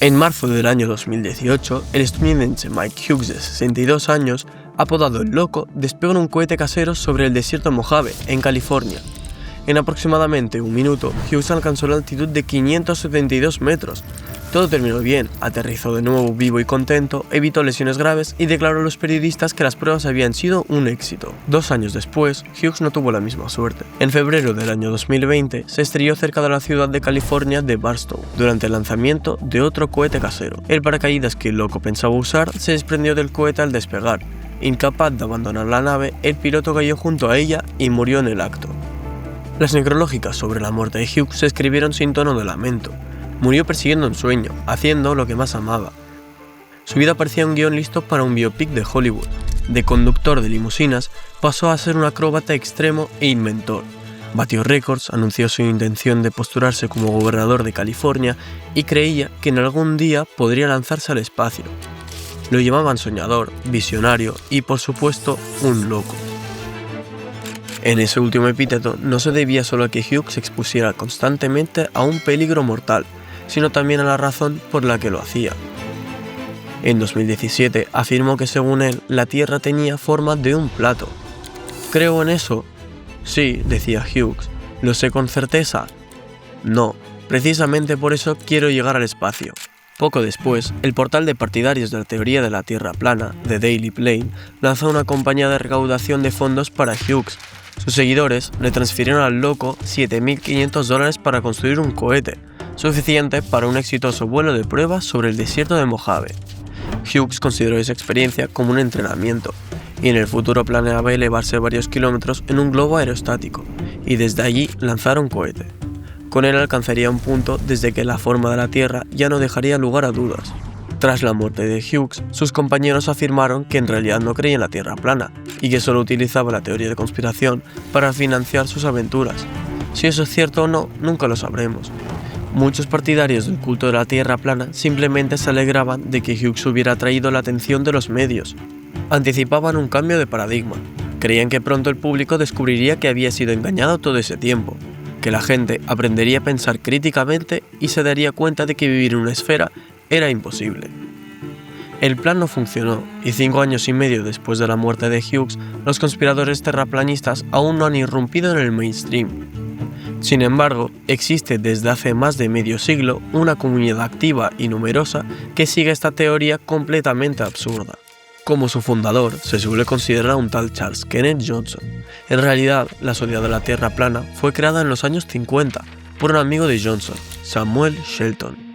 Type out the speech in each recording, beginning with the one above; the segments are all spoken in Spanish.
En marzo del año 2018, el estadounidense Mike Hughes, de 62 años, apodado El Loco, despegó un cohete casero sobre el desierto de Mojave, en California. En aproximadamente un minuto, Hughes alcanzó la altitud de 572 metros. Todo terminó bien, aterrizó de nuevo vivo y contento, evitó lesiones graves y declaró a los periodistas que las pruebas habían sido un éxito. 2 años después, Hughes no tuvo la misma suerte. En febrero del año 2020, se estrelló cerca de la ciudad de California de Barstow, durante el lanzamiento de otro cohete casero. El paracaídas que el loco pensaba usar se desprendió del cohete al despegar. Incapaz de abandonar la nave, el piloto cayó junto a ella y murió en el acto. Las necrológicas sobre la muerte de Hughes se escribieron sin tono de lamento. Murió persiguiendo un sueño, haciendo lo que más amaba. Su vida parecía un guión listo para un biopic de Hollywood. De conductor de limusinas, pasó a ser un acróbata extremo e inventor. Batió récords, anunció su intención de postularse como gobernador de California y creía que en algún día podría lanzarse al espacio. Lo llamaban soñador, visionario y, por supuesto, un loco. En ese último epíteto no se debía solo a que Hughes se expusiera constantemente a un peligro mortal, sino también a la razón por la que lo hacía. En 2017 afirmó que según él la Tierra tenía forma de un plato. ¿Creo en eso? Sí, decía Hughes. ¿Lo sé con certeza? No, precisamente por eso quiero llegar al espacio. Poco después, el portal de partidarios de la teoría de la Tierra plana, The Daily Plane, lanzó una campaña de recaudación de fondos para Hughes. Sus seguidores le transfirieron al loco $7.500 para construir un cohete, suficiente para un exitoso vuelo de prueba sobre el desierto de Mojave. Hughes consideró esa experiencia como un entrenamiento, y en el futuro planeaba elevarse varios kilómetros en un globo aerostático, y desde allí lanzar un cohete. Con él alcanzaría un punto desde que la forma de la Tierra ya no dejaría lugar a dudas. Tras la muerte de Hughes, sus compañeros afirmaron que en realidad no creía en la Tierra plana, y que solo utilizaba la teoría de conspiración para financiar sus aventuras. Si eso es cierto o no, nunca lo sabremos. Muchos partidarios del culto de la Tierra plana simplemente se alegraban de que Hughes hubiera atraído la atención de los medios. Anticipaban un cambio de paradigma. Creían que pronto el público descubriría que había sido engañado todo ese tiempo, que la gente aprendería a pensar críticamente y se daría cuenta de que vivir en una esfera era imposible. El plan no funcionó, y 5 años y medio después de la muerte de Hughes, los conspiradores terraplanistas aún no han irrumpido en el mainstream. Sin embargo, existe desde hace más de medio siglo una comunidad activa y numerosa que sigue esta teoría completamente absurda. Como su fundador, se suele considerar a un tal Charles Kenneth Johnson. En realidad, la sociedad de la Tierra plana fue creada en los años 50 por un amigo de Johnson, Samuel Shelton.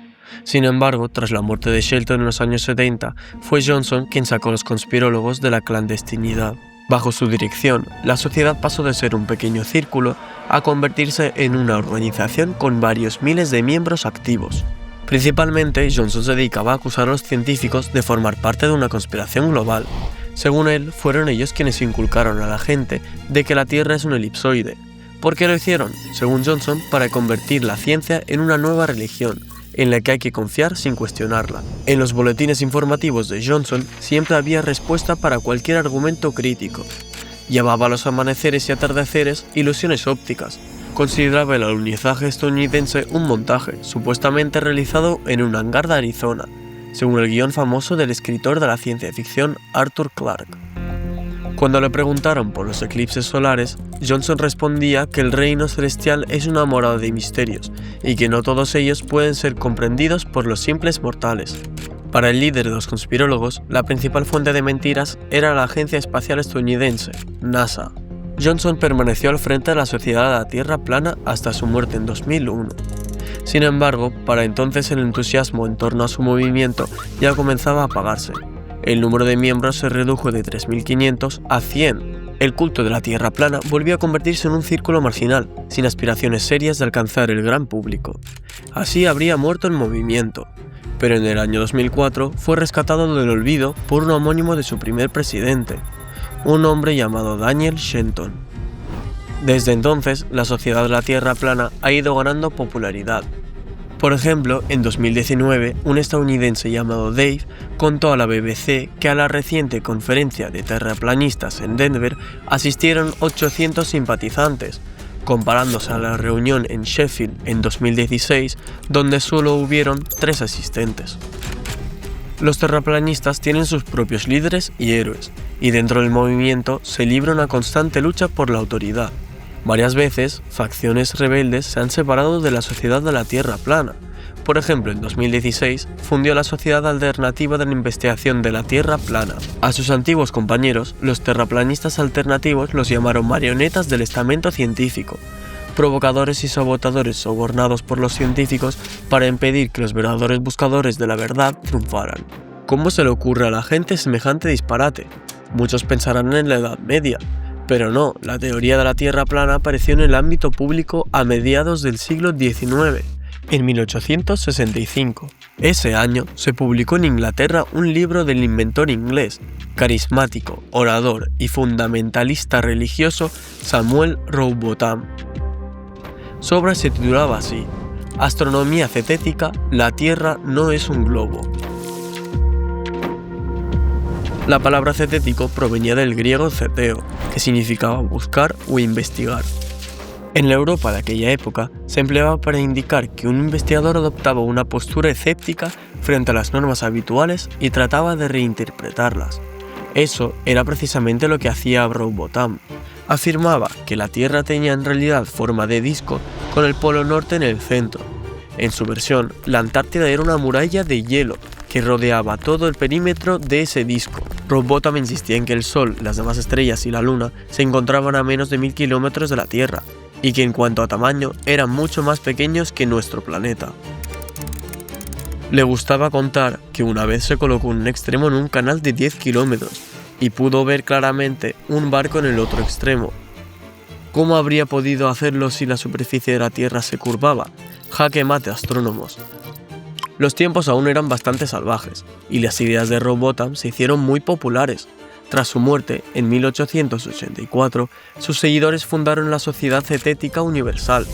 Sin embargo, tras la muerte de Shelton en los años 70, fue Johnson quien sacó a los conspirólogos de la clandestinidad. Bajo su dirección, la sociedad pasó de ser un pequeño círculo a convertirse en una organización con varios miles de miembros activos. Principalmente, Johnson se dedicaba a acusar a los científicos de formar parte de una conspiración global. Según él, fueron ellos quienes inculcaron a la gente de que la Tierra es un elipsoide. ¿Por qué lo hicieron? Según Johnson, para convertir la ciencia en una nueva religión, en la que hay que confiar sin cuestionarla. En los boletines informativos de Johnson siempre había respuesta para cualquier argumento crítico. Llamaba a los amaneceres y atardeceres ilusiones ópticas. Consideraba el alunizaje estadounidense un montaje, supuestamente realizado en un hangar de Arizona, según el guión famoso del escritor de la ciencia ficción Arthur Clarke. Cuando le preguntaron por los eclipses solares, Johnson respondía que el reino celestial es una morada de misterios y que no todos ellos pueden ser comprendidos por los simples mortales. Para el líder de los conspirólogos, la principal fuente de mentiras era la Agencia Espacial Estadounidense, NASA. Johnson permaneció al frente de la Sociedad de la Tierra plana hasta su muerte en 2001. Sin embargo, para entonces el entusiasmo en torno a su movimiento ya comenzaba a apagarse. El número de miembros se redujo de 3.500 a 100. El culto de la Tierra plana volvió a convertirse en un círculo marginal, sin aspiraciones serias de alcanzar el gran público. Así habría muerto el movimiento. Pero en el año 2004 fue rescatado del olvido por un homónimo de su primer presidente, un hombre llamado Daniel Shenton. Desde entonces, la Sociedad de la Tierra plana ha ido ganando popularidad. Por ejemplo, en 2019, un estadounidense llamado Dave contó a la BBC que a la reciente conferencia de terraplanistas en Denver asistieron 800 simpatizantes, comparándose a la reunión en Sheffield en 2016, donde solo hubieron 3 asistentes. Los terraplanistas tienen sus propios líderes y héroes, y dentro del movimiento se libra una constante lucha por la autoridad. Varias veces, facciones rebeldes se han separado de la Sociedad de la Tierra Plana. Por ejemplo, en 2016 fundió la Sociedad Alternativa de la Investigación de la Tierra Plana. A sus antiguos compañeros, los terraplanistas alternativos, los llamaron marionetas del estamento científico, provocadores y sabotadores sobornados por los científicos para impedir que los verdaderos buscadores de la verdad triunfaran. ¿Cómo se le ocurre a la gente semejante disparate? Muchos pensarán en la Edad Media, pero no, la teoría de la Tierra plana apareció en el ámbito público a mediados del siglo XIX, en 1865. Ese año se publicó en Inglaterra un libro del inventor inglés, carismático, orador y fundamentalista religioso Samuel Rowbotham. Su obra se titulaba así: Astronomía cetética, la Tierra no es un globo. La palabra cetético provenía del griego ceteo, que significaba buscar o investigar. En la Europa de aquella época se empleaba para indicar que un investigador adoptaba una postura escéptica frente a las normas habituales y trataba de reinterpretarlas. Eso era precisamente lo que hacía Rowbotham. Afirmaba que la Tierra tenía en realidad forma de disco con el polo norte en el centro. En su versión, la Antártida era una muralla de hielo que rodeaba todo el perímetro de ese disco. Rowbotham insistía en que el Sol, las demás estrellas y la Luna se encontraban a menos de 1000 kilómetros de la Tierra, y que en cuanto a tamaño eran mucho más pequeños que nuestro planeta. Le gustaba contar que una vez se colocó un extremo en un canal de 10 kilómetros y pudo ver claramente un barco en el otro extremo. ¿Cómo habría podido hacerlo si la superficie de la Tierra se curvaba? Jaque mate, astrónomos. Los tiempos aún eran bastante salvajes, y las ideas de Rowbotham se hicieron muy populares. Tras su muerte, en 1884, sus seguidores fundaron la Sociedad Cetética Universal.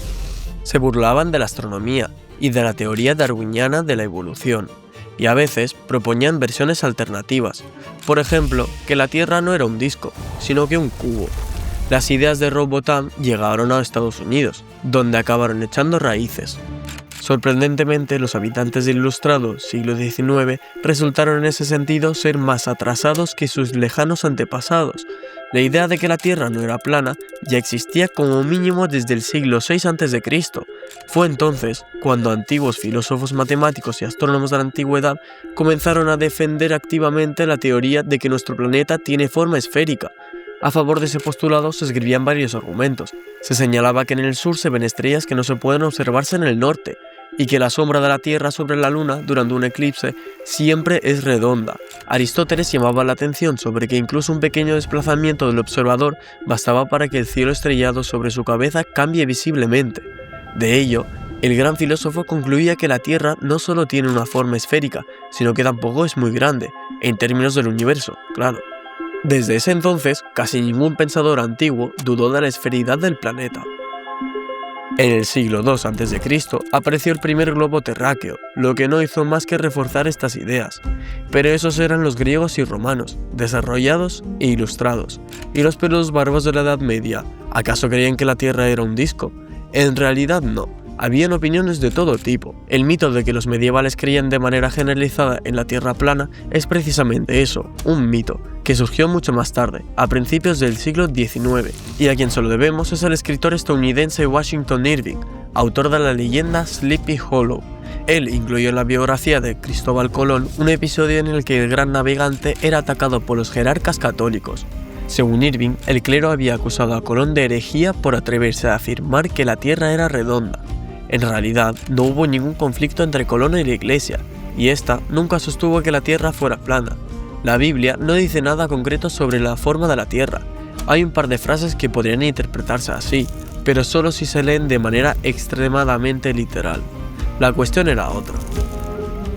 Se burlaban de la astronomía y de la teoría darwiniana de la evolución, y a veces proponían versiones alternativas, por ejemplo, que la Tierra no era un disco, sino que un cubo. Las ideas de Rowbotham llegaron a Estados Unidos, donde acabaron echando raíces. Sorprendentemente, los habitantes del ilustrado siglo XIX resultaron en ese sentido ser más atrasados que sus lejanos antepasados. La idea de que la Tierra no era plana ya existía como mínimo desde el siglo VI a.C. Fue entonces cuando antiguos filósofos matemáticos y astrónomos de la antigüedad comenzaron a defender activamente la teoría de que nuestro planeta tiene forma esférica. A favor de ese postulado se escribían varios argumentos. Se señalaba que en el sur se ven estrellas que no se pueden observarse en el norte, y que la sombra de la Tierra sobre la Luna durante un eclipse siempre es redonda. Aristóteles llamaba la atención sobre que incluso un pequeño desplazamiento del observador bastaba para que el cielo estrellado sobre su cabeza cambie visiblemente. De ello, el gran filósofo concluía que la Tierra no solo tiene una forma esférica, sino que tampoco es muy grande, en términos del universo, claro. Desde ese entonces, casi ningún pensador antiguo dudó de la esferidad del planeta. En el siglo II a.C. apareció el primer globo terráqueo, lo que no hizo más que reforzar estas ideas. Pero esos eran los griegos y romanos, desarrollados e ilustrados. ¿Y los pelos barbos de la Edad Media? ¿Acaso creían que la Tierra era un disco? En realidad no. Habían opiniones de todo tipo. El mito de que los medievales creían de manera generalizada en la Tierra plana es precisamente eso, un mito, que surgió mucho más tarde, a principios del siglo XIX, y a quien se lo debemos es al escritor estadounidense Washington Irving, autor de la leyenda Sleepy Hollow. Él incluyó en la biografía de Cristóbal Colón un episodio en el que el gran navegante era atacado por los jerarcas católicos. Según Irving, el clero había acusado a Colón de herejía por atreverse a afirmar que la Tierra era redonda. En realidad, no hubo ningún conflicto entre Colón y la Iglesia, y ésta nunca sostuvo que la Tierra fuera plana. La Biblia no dice nada concreto sobre la forma de la Tierra. Hay un par de frases que podrían interpretarse así, pero solo si se leen de manera extremadamente literal. La cuestión era otra.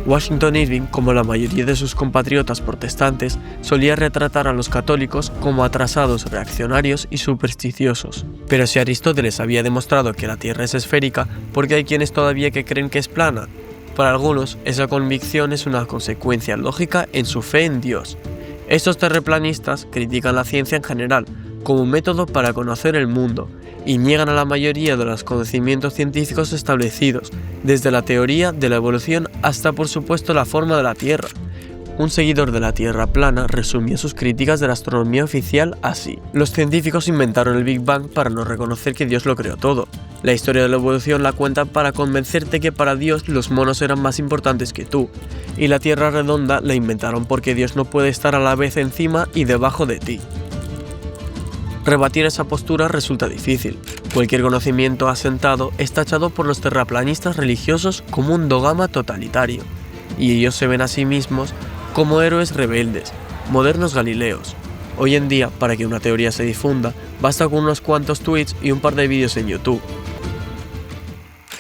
Washington Irving, como la mayoría de sus compatriotas protestantes, solía retratar a los católicos como atrasados, reaccionarios y supersticiosos. Pero si Aristóteles había demostrado que la Tierra es esférica, ¿por qué hay quienes todavía que creen que es plana? Para algunos, esa convicción es una consecuencia lógica en su fe en Dios. Estos terraplanistas critican la ciencia en general, como un método para conocer el mundo. y niegan a la mayoría de los conocimientos científicos establecidos, desde la teoría de la evolución hasta por supuesto la forma de la Tierra. Un seguidor de la Tierra plana resumió sus críticas de la astronomía oficial así: los científicos inventaron el Big Bang para no reconocer que Dios lo creó todo. La historia de la evolución la cuentan para convencerte que para Dios los monos eran más importantes que tú, y la Tierra redonda la inventaron porque Dios no puede estar a la vez encima y debajo de ti. Rebatir esa postura resulta difícil. Cualquier conocimiento asentado es tachado por los terraplanistas religiosos como un dogma totalitario, y ellos se ven a sí mismos como héroes rebeldes, modernos Galileos. Hoy en día, para que una teoría se difunda, basta con unos cuantos tweets y un par de vídeos en YouTube.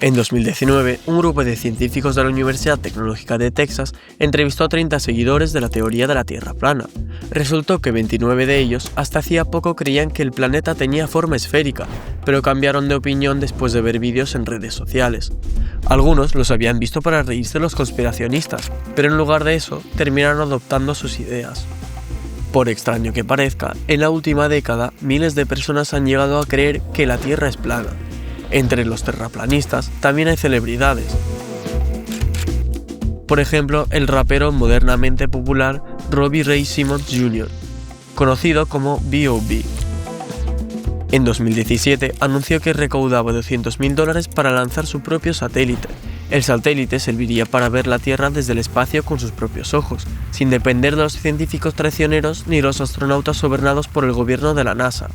En 2019, un grupo de científicos de la Universidad Tecnológica de Texas entrevistó a 30 seguidores de la teoría de la Tierra plana. Resultó que 29 de ellos hasta hacía poco creían que el planeta tenía forma esférica, pero cambiaron de opinión después de ver vídeos en redes sociales. Algunos los habían visto para reírse de los conspiracionistas, pero en lugar de eso, terminaron adoptando sus ideas. Por extraño que parezca, en la última década, miles de personas han llegado a creer que la Tierra es plana. Entre los terraplanistas también hay celebridades. Por ejemplo, el rapero modernamente popular Robbie Ray Simmons Jr., conocido como B.O.B. En 2017 anunció que recaudaba $200.000 para lanzar su propio satélite. El satélite serviría para ver la Tierra desde el espacio con sus propios ojos, sin depender de los científicos traicioneros ni los astronautas sobornados por el gobierno de la NASA.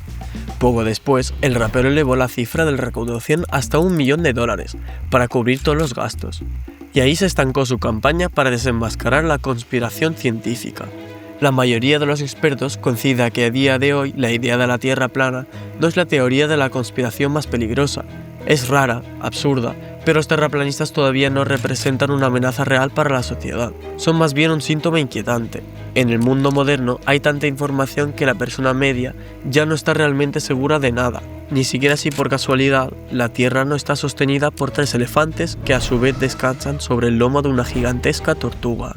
Poco después, el rapero elevó la cifra de la recaudación hasta $1 millón para cubrir todos los gastos. Y ahí se estancó su campaña para desenmascarar la conspiración científica. La mayoría de los expertos coincide que a día de hoy la idea de la Tierra plana no es la teoría de la conspiración más peligrosa. Es rara, absurda, pero los terraplanistas todavía no representan una amenaza real para la sociedad. Son más bien un síntoma inquietante. En el mundo moderno hay tanta información que la persona media ya no está realmente segura de nada, ni siquiera si por casualidad la Tierra no está sostenida por 3 elefantes que a su vez descansan sobre el lomo de una gigantesca tortuga.